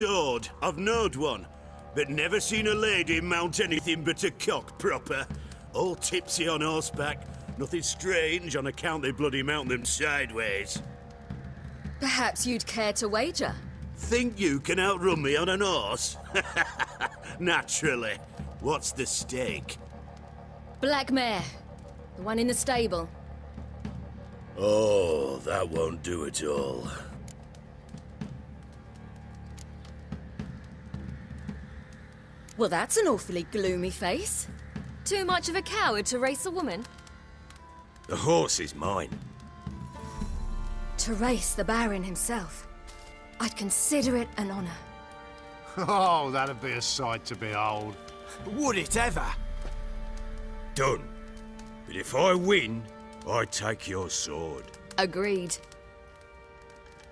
sword. I've knowed one, but never seen a lady mount anything but a cock proper. All tipsy on horseback. Nothing strange on account they bloody mount them sideways. Perhaps you'd care to wager? Think you can outrun me on an horse? Naturally. What's the stake? Black mare. The one in the stable. Oh, that won't do at all. Well, that's an awfully gloomy face. Too much of a coward to race a woman? The horse is mine. To race the Baron himself. I'd consider it an honor. Oh, that'd be a sight to behold. Would it ever? Done. But if I win, I take your sword. Agreed.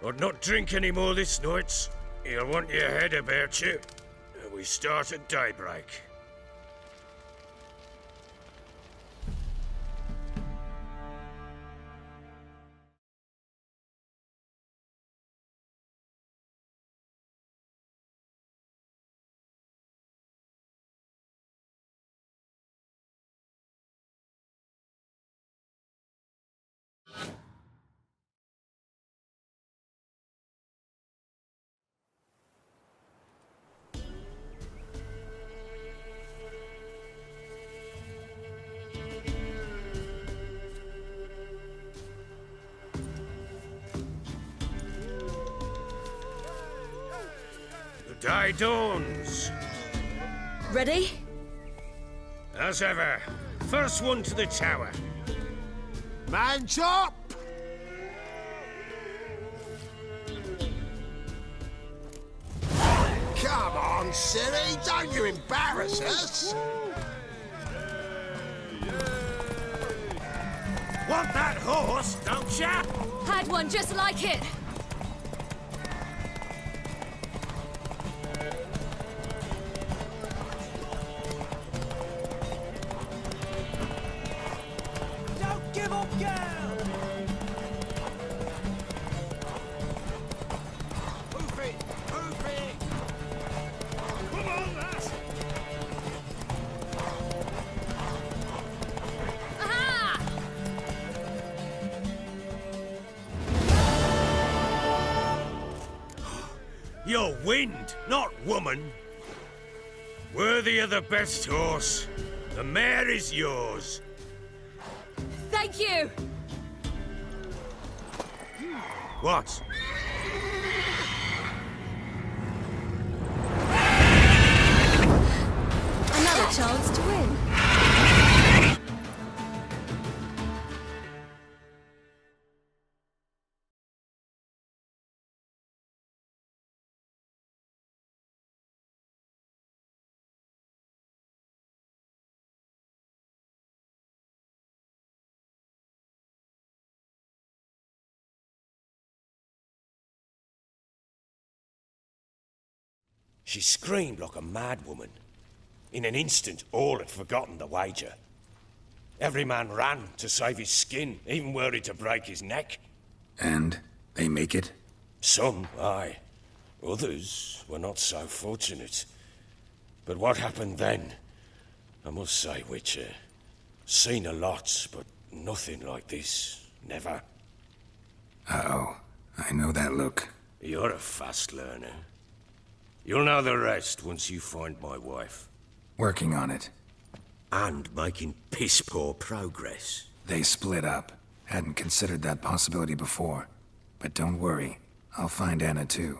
I'd not drink any more this night. You'll want your head about you. We start at daybreak. The day dawns. Ready? As ever, first one to the tower. Man chop! Come on, silly, don't you embarrass us! Want that horse, don't ya? Had one just like it. Don't give up, girl! Move it! Move it! Come on, lass! Aha! You're wind, not woman. Worthy of the best horse. The mare is yours. Thank you! What? Another chance to win. She screamed like a mad woman. In an instant, all had forgotten the wager. Every man ran to save his skin, even worried to break his neck. And they make it? Some, aye. Others were not so fortunate. But what happened then? I must say, Witcher, seen a lot, but nothing like this. Never. Uh-oh. I know that look. You're a fast learner. You'll know the rest once you find my wife. Working on it. And making piss-poor progress. They split up. Hadn't considered that possibility before. But don't worry. I'll find Anna too.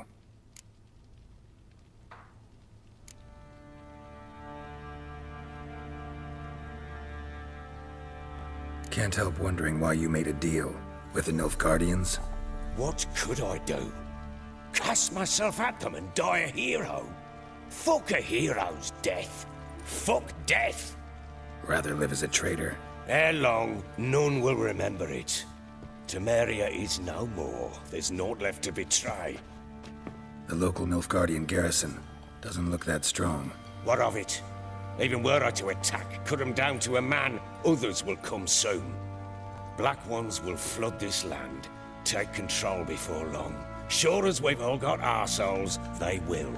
Can't help wondering why you made a deal with the Nilfgaardians. What could I do? Cast myself at them and die a hero? Fuck a hero's death. Fuck death. Rather live as a traitor. Ere long, none will remember it. Temeria is no more. There's naught left to betray. The local Nilfgaardian garrison doesn't look that strong. What of it? Even were I to attack, cut them down to a man, others will come soon. Black ones will flood this land, take control before long. Sure as we've all got arseholes, they will.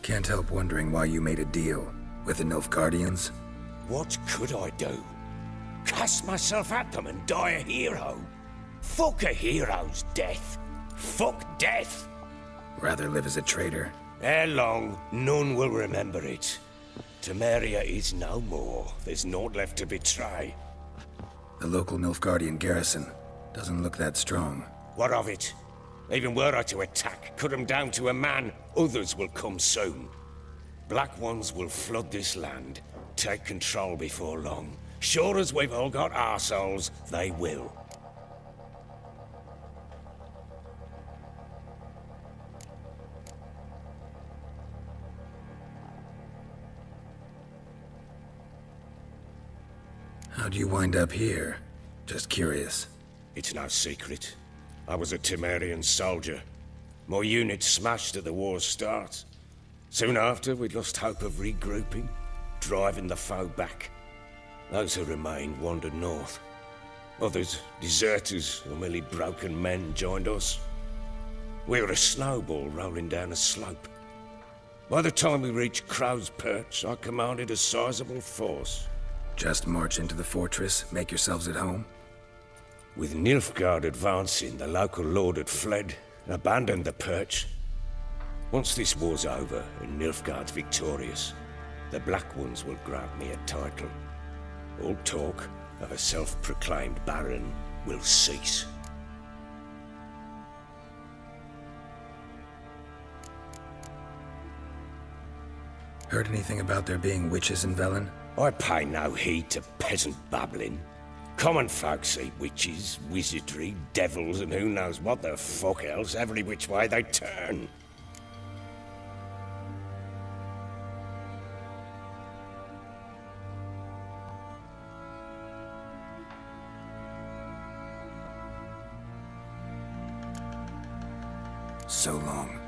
Can't help wondering why you made a deal with the Nilfgaardians. What could I do? Cast myself at them and die a hero? Fuck a hero's death. Fuck death. Rather live as a traitor. Ere long, none will remember it. Temeria is no more. There's naught left to betray. The local Nilfgaardian garrison doesn't look that strong. What of it? Even were I to attack, cut them down to a man, others will come soon. Black Ones will flood this land, take control before long. Sure as we've all got arseholes, they will. How'd you wind up here? Just curious. It's no secret. I was a Temerian soldier. My unit smashed at the war's start. Soon after, we'd lost hope of regrouping, driving the foe back. Those who remained wandered north. Others, deserters or merely broken men, joined us. We were a snowball rolling down a slope. By the time we reached Crow's Perch, I commanded a sizable force. Just march into the fortress, make yourselves at home? With Nilfgaard advancing, the local lord had fled, abandoned the perch. Once this war's over and Nilfgaard's victorious, the Black Ones will grant me a title. All talk of a self-proclaimed baron will cease. Heard anything about there being witches in Velen? I pay no heed to peasant babbling. Common folk see witches, wizardry, devils, and who knows what the fuck else every which way they turn. So long.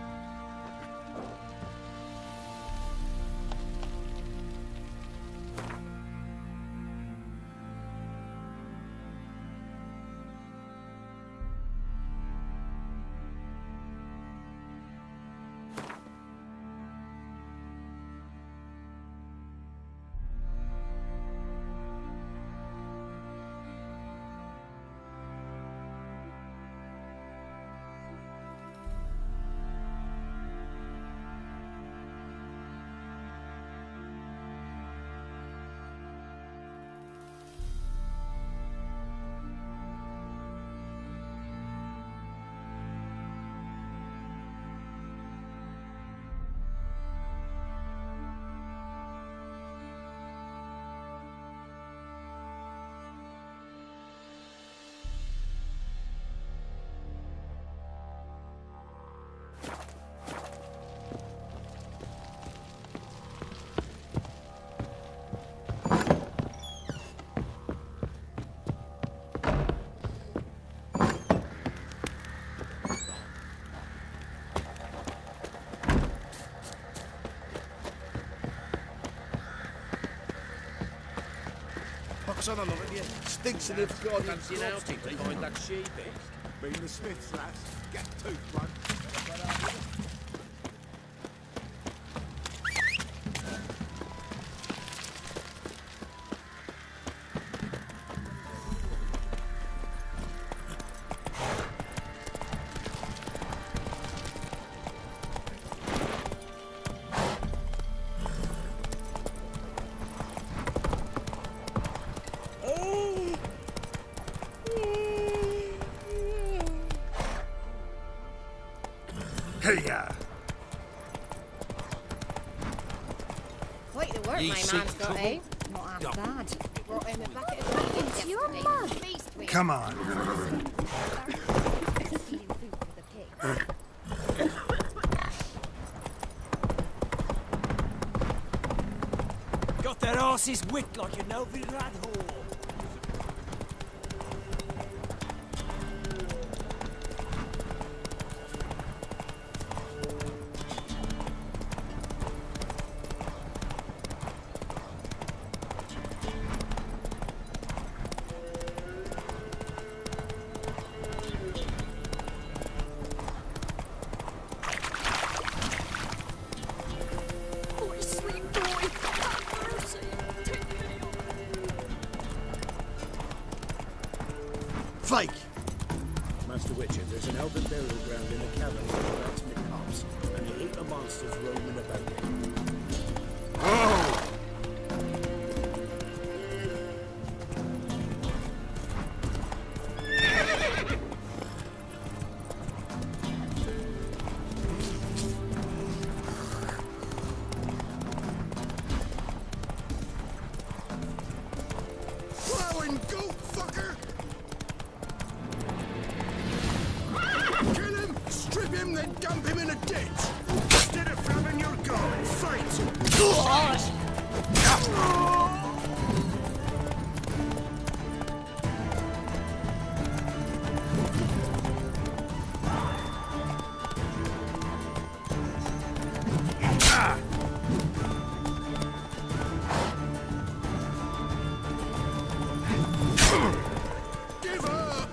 Son, I love it, yeah. Stinks of Nilfgaard. Fancy an outing to find that sheep is. Been the Smiths, lads. Get toothed, one. Quite the work my man's got, eh? Into your mug. Come on. Got their asses whipped like a Novi rat whore. Fake! Master Witcher, there's an elven burial ground in the cavern where the blacksmith cops, and a heap of monsters roaming about it. Oh! Plowing goat, fucker! Kill him, strip him, then dump him in a ditch! Instead of flapping your gun, fight! Give up!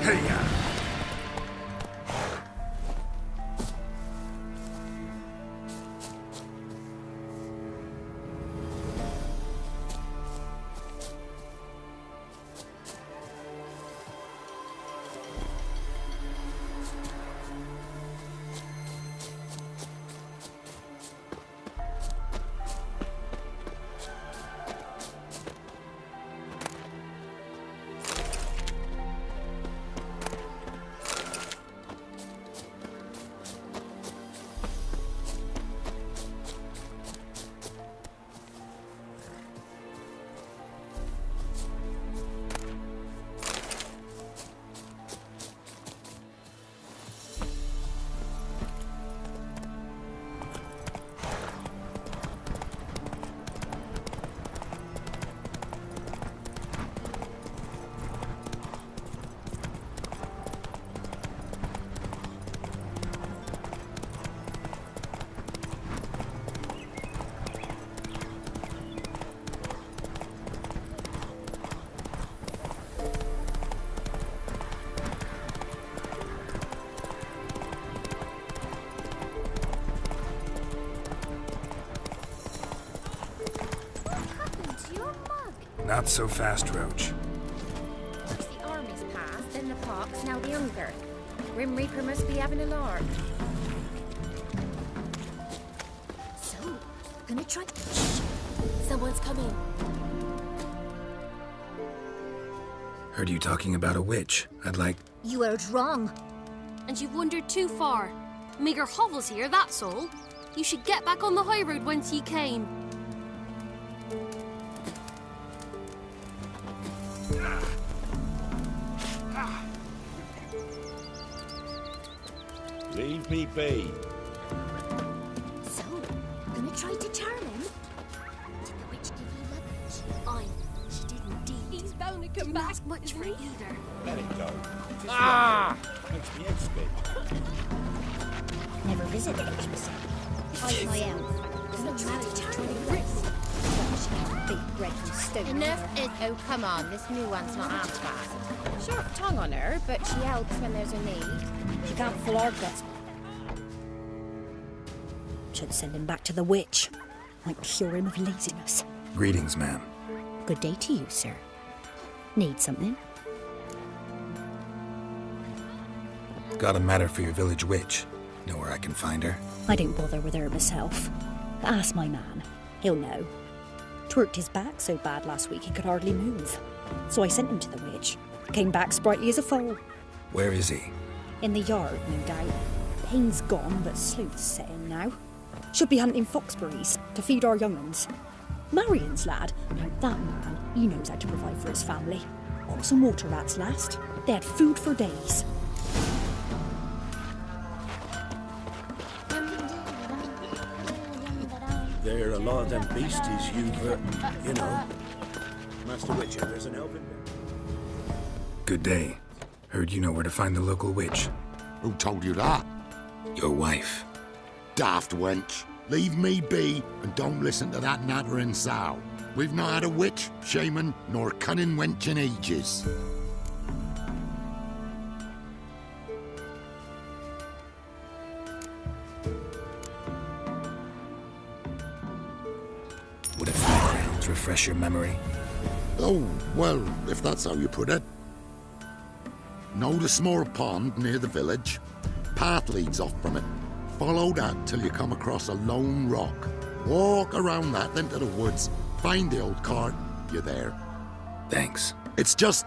Hey-ya. Not so fast, Roach. First the army's passed, then the pox, now the hunger. Grim Reaper must be having a lark. So, gonna try... Shh! Someone's coming. Heard you talking about a witch. I'd like... You heard wrong. And you've wandered too far. Meager hovels here, that's all. You should get back on the high road whence ye came. Leave me be. So, gonna try to charm him? Did the witch give you leverage? Aye, she did indeed. He's bound to come back. Ask much for either. Let it go. Makes me head spin. Never visit the witch myself. I'm my elf. Gonna try to charm him? Big red stone. Enough is... Oh, come on. This new one's not half bad. Sharp tongue on her, but she helps when there's a need. She can't fill our guts. Should send him back to the witch. Might cure him of laziness. Greetings, ma'am. Good day to you, sir. Need something? Got a matter for your village witch. Know where I can find her? I don't bother with her myself. Ask my man. He'll know. Twerked his back so bad last week he could hardly move. So I sent him to the witch. Came back sprightly as a foal. Where is he? In the yard, no doubt. Pain's gone, but sleuth's set in now. Should be hunting foxberries to feed our young uns. Marion's lad, now that man, he knows how to provide for his family. Bought some water rats last. They had food for days. There are a lot of them beasties you've, you know. Master Witcher, there's an elven... Good day. Heard you know where to find the local witch. Who told you that? Your wife. Daft wench. Leave me be and don't listen to that nattering sow. We've not had a witch, shaman, nor cunning wench in ages. Would a few crowns refresh your memory? Oh, well, if that's how you put it. Know the small pond near the village? Path leads off from it. Follow that till you come across a lone rock. Walk around that, then to the woods. Find the old cart. You're there. Thanks. It's just...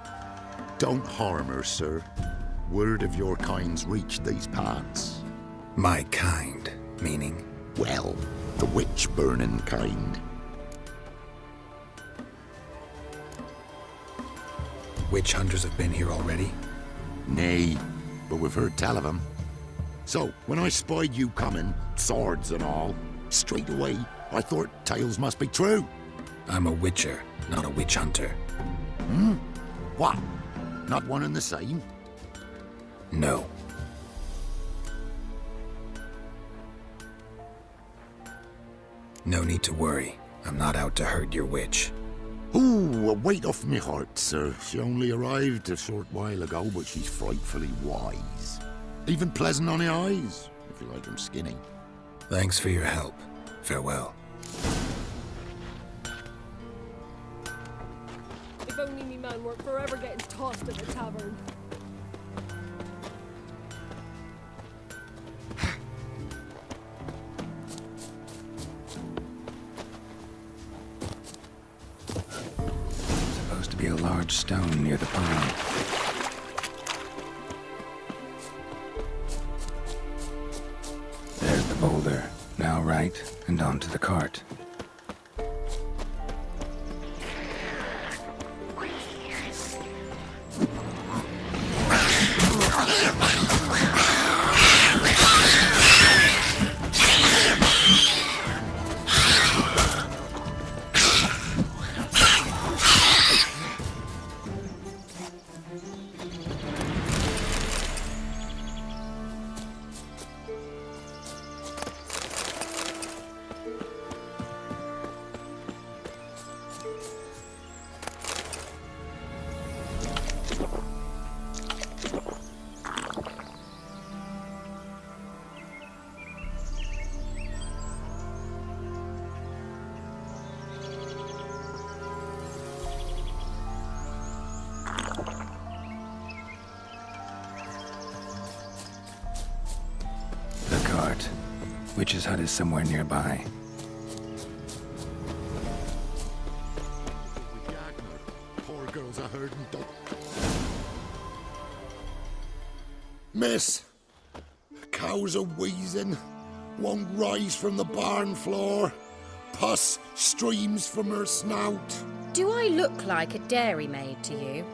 don't harm her, sir. Word of your kind's reached these parts. My kind, meaning? Well, the witch-burning kind. Witch hunters have been here already? Nay, but we've heard tell of them. So, when I spied you coming, swords and all, straight away, I thought tales must be true. I'm a witcher, not a witch hunter. Hmm? What? Not one and the same? No. No need to worry. I'm not out to hurt your witch. Ooh, a weight off me heart, sir. She only arrived a short while ago, but she's frightfully wise. Even pleasant on the eyes, if you like them skinny. Thanks for your help. Farewell. If only me man weren't forever getting tossed at the tavern. Supposed to be a large stone near the pond. There's the boulder. Now right, and onto the cart. Witch's hut is somewhere nearby. Poor girls are herding dog. Miss, cows are wheezing, won't rise from the barn floor. Pus streams from her snout. Do I look like a dairymaid to you?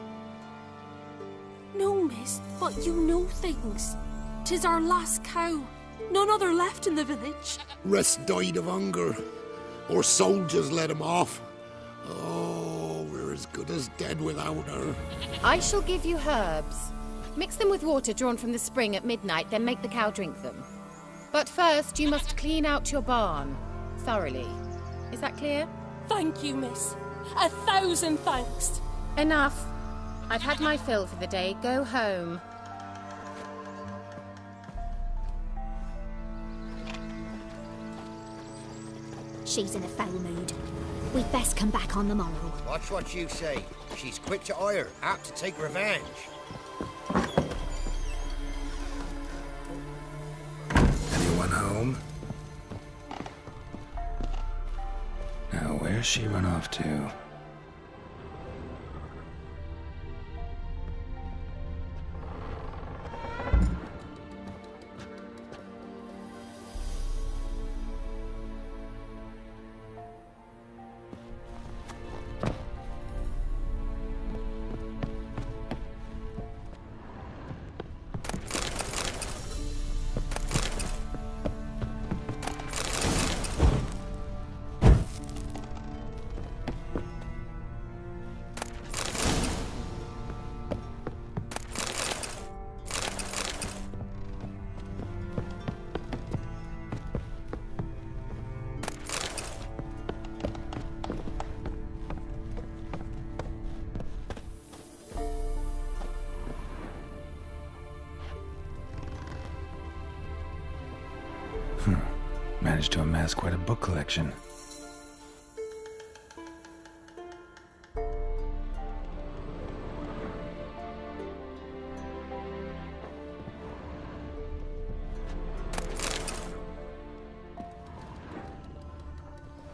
No, miss, but you know things. 'Tis our last cow. None other left in the village. Rest died of hunger, or soldiers let him off. Oh, we're as good as dead without her. I shall give you herbs. Mix them with water drawn from the spring at midnight, then make the cow drink them. But first, you must clean out your barn. Thoroughly. Is that clear? Thank you, miss. 1,000 thanks. Enough. I've had my fill for the day. Go home. She's in a foul mood. We'd best come back on the morrow. Watch what you say. She's quick to ire, apt to take revenge. Where's she run off to? Managed to amass quite a book collection.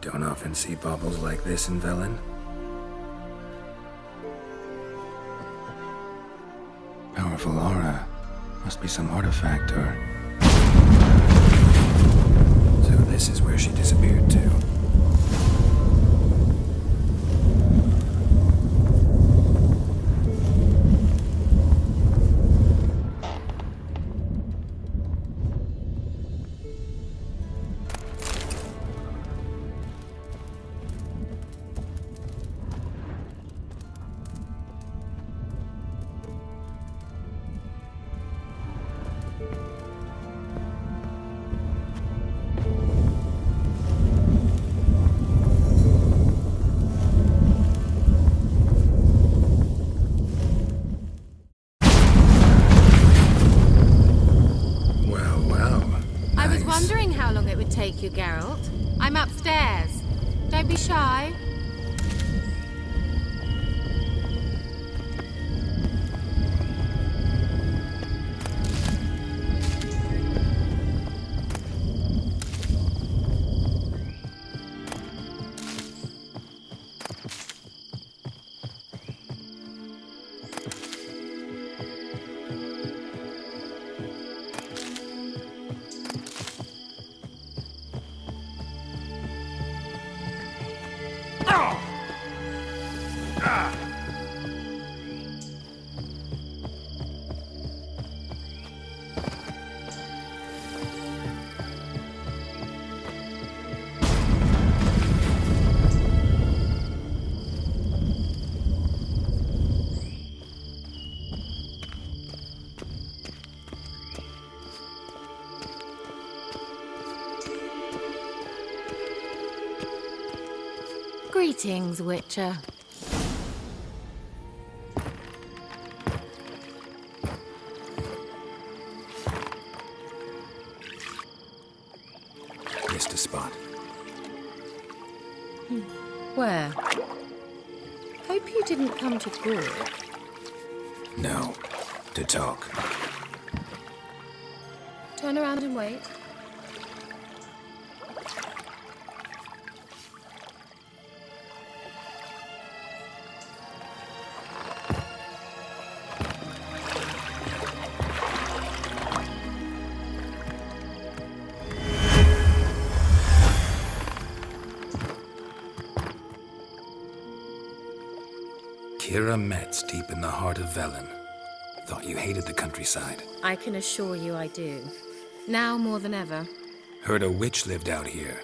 Don't often see baubles like this in Velen. Powerful aura. Must be some artifact or... So this is where she disappeared to. Take you, Geralt. I'm upstairs. Don't be shy. Greetings, Witcher. Missed a spot. Where? Hope you didn't come to talk. No, to talk. Turn around and wait. Kira Metz, deep in the heart of Velen. Thought you hated the countryside. I can assure you I do. Now more than ever. Heard a witch lived out here.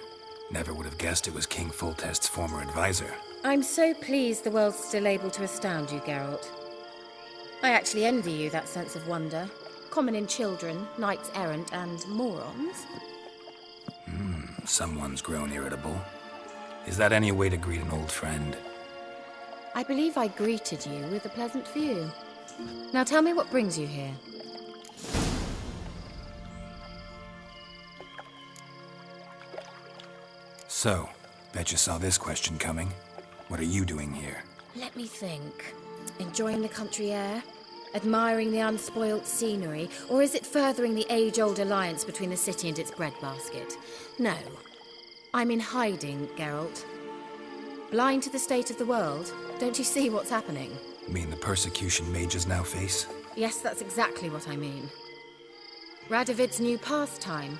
Never would have guessed it was King Foltest's former advisor. I'm so pleased the world's still able to astound you, Geralt. I actually envy you that sense of wonder. Common in children, knights errant, and morons. Someone's grown irritable. Is that any way to greet an old friend? I believe I greeted you with a pleasant view. Now tell me what brings you here. So, bet you saw this question coming. What are you doing here? Let me think. Enjoying the country air? Admiring the unspoilt scenery? Or is it furthering the age-old alliance between the city and its breadbasket? No. I'm in hiding, Geralt. Blind to the state of the world? Don't you see what's happening? You mean the persecution mages now face? Yes, that's exactly what I mean. Radovid's new pastime.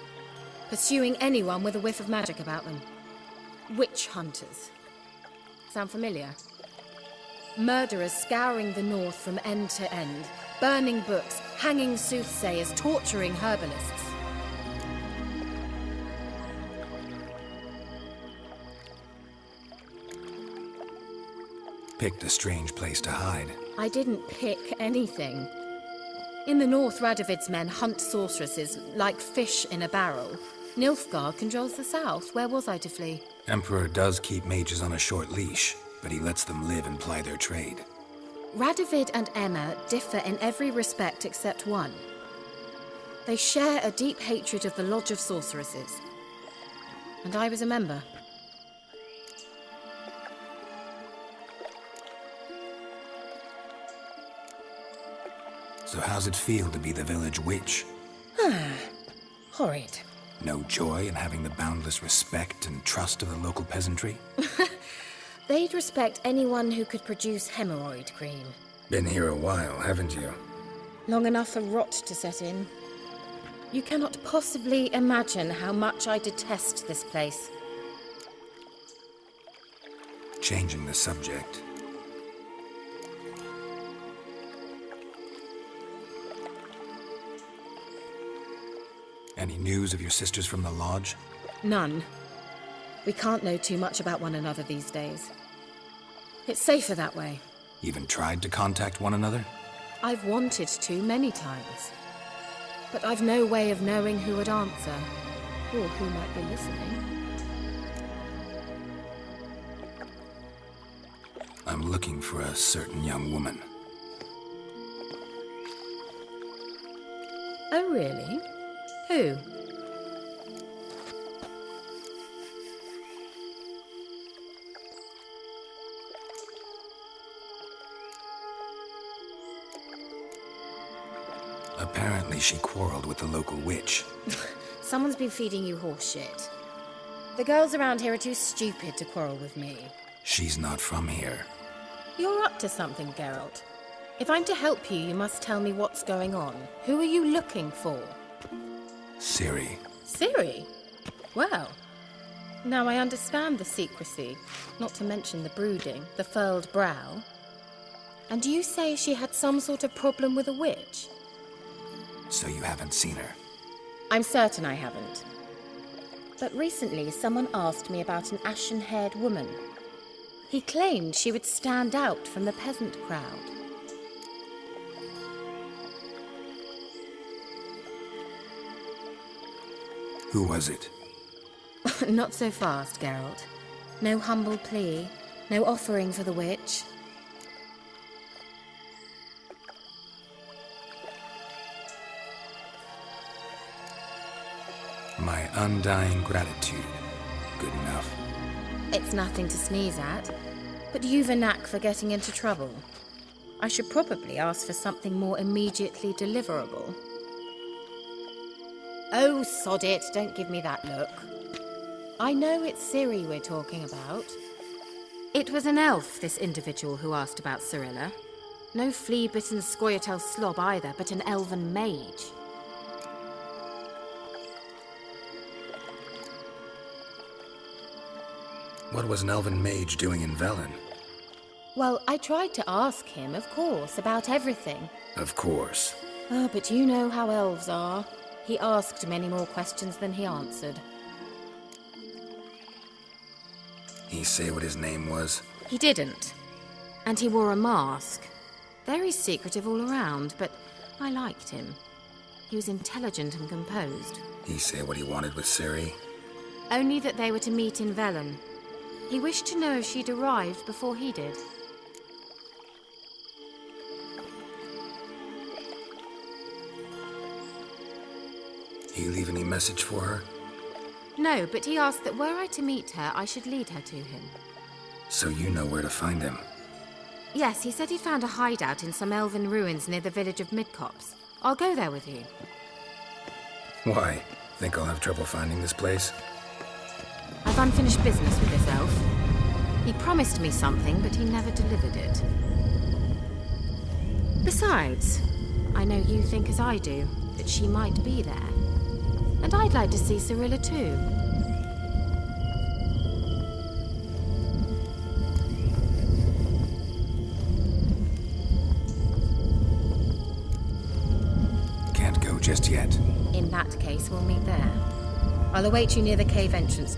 Pursuing anyone with a whiff of magic about them. Witch hunters. Sound familiar? Murderers scouring the north from end to end, burning books, hanging soothsayers, torturing herbalists. Picked a strange place to hide. I didn't pick anything. In the north, Radovid's men hunt sorceresses like fish in a barrel. Nilfgaard controls the south. Where was I to flee? Emperor does keep mages on a short leash, but he lets them live and ply their trade. Radovid and Emma differ in every respect except one. They share a deep hatred of the Lodge of Sorceresses. And I was a member. So how's it feel to be the village witch? Horrid. No joy in having the boundless respect and trust of the local peasantry? They'd respect anyone who could produce hemorrhoid cream. Been here a while, haven't you? Long enough for rot to set in. You cannot possibly imagine how much I detest this place. Changing the subject. Any news of your sisters from the lodge? None. We can't know too much about one another these days. It's safer that way. Even tried to contact one another? I've wanted to many times. But I've no way of knowing who would answer, or who might be listening. I'm looking for a certain young woman. Oh, really? Who? Apparently she quarreled with the local witch. Someone's been feeding you horse shit. The girls around here are too stupid to quarrel with me. She's not from here. You're up to something, Geralt. If I'm to help you, you must tell me what's going on. Who are you looking for? Ciri. Ciri? Well, now I understand the secrecy, not to mention the brooding, the furled brow. And you say she had some sort of problem with a witch? So you haven't seen her? I'm certain I haven't. But recently someone asked me about an ashen-haired woman. He claimed she would stand out from the peasant crowd. Who was it? Not so fast, Geralt. No humble plea, no offering for the witch. My undying gratitude. Good enough. It's nothing to sneeze at, but you've a knack for getting into trouble. I should probably ask for something more immediately deliverable. Oh, sod it, don't give me that look. I know it's Ciri we're talking about. It was an elf, this individual who asked about Cirilla. No flea-bitten Scoia'tael slob either, but an elven mage. What was an elven mage doing in Velen? Well, I tried to ask him, of course, about everything. Of course. Ah, but you know how elves are. He asked many more questions than he answered. He say what his name was? He didn't. And he wore a mask. Very secretive all around, but I liked him. He was intelligent and composed. He say what he wanted with Ciri? Only that they were to meet in Velen. He wished to know if she'd arrived before he did. He leave any message for her? No, but he asked that were I to meet her, I should lead her to him. So you know where to find him? Yes, he said he'd found a hideout in some elven ruins near the village of Midcopse. I'll go there with you. Why? Think I'll have trouble finding this place? I've unfinished business with this elf. He promised me something, but he never delivered it. Besides, I know you think as I do, that she might be there. And I'd like to see Cyrilla too. Can't go just yet. In that case, we'll meet there. I'll await you near the cave entrance.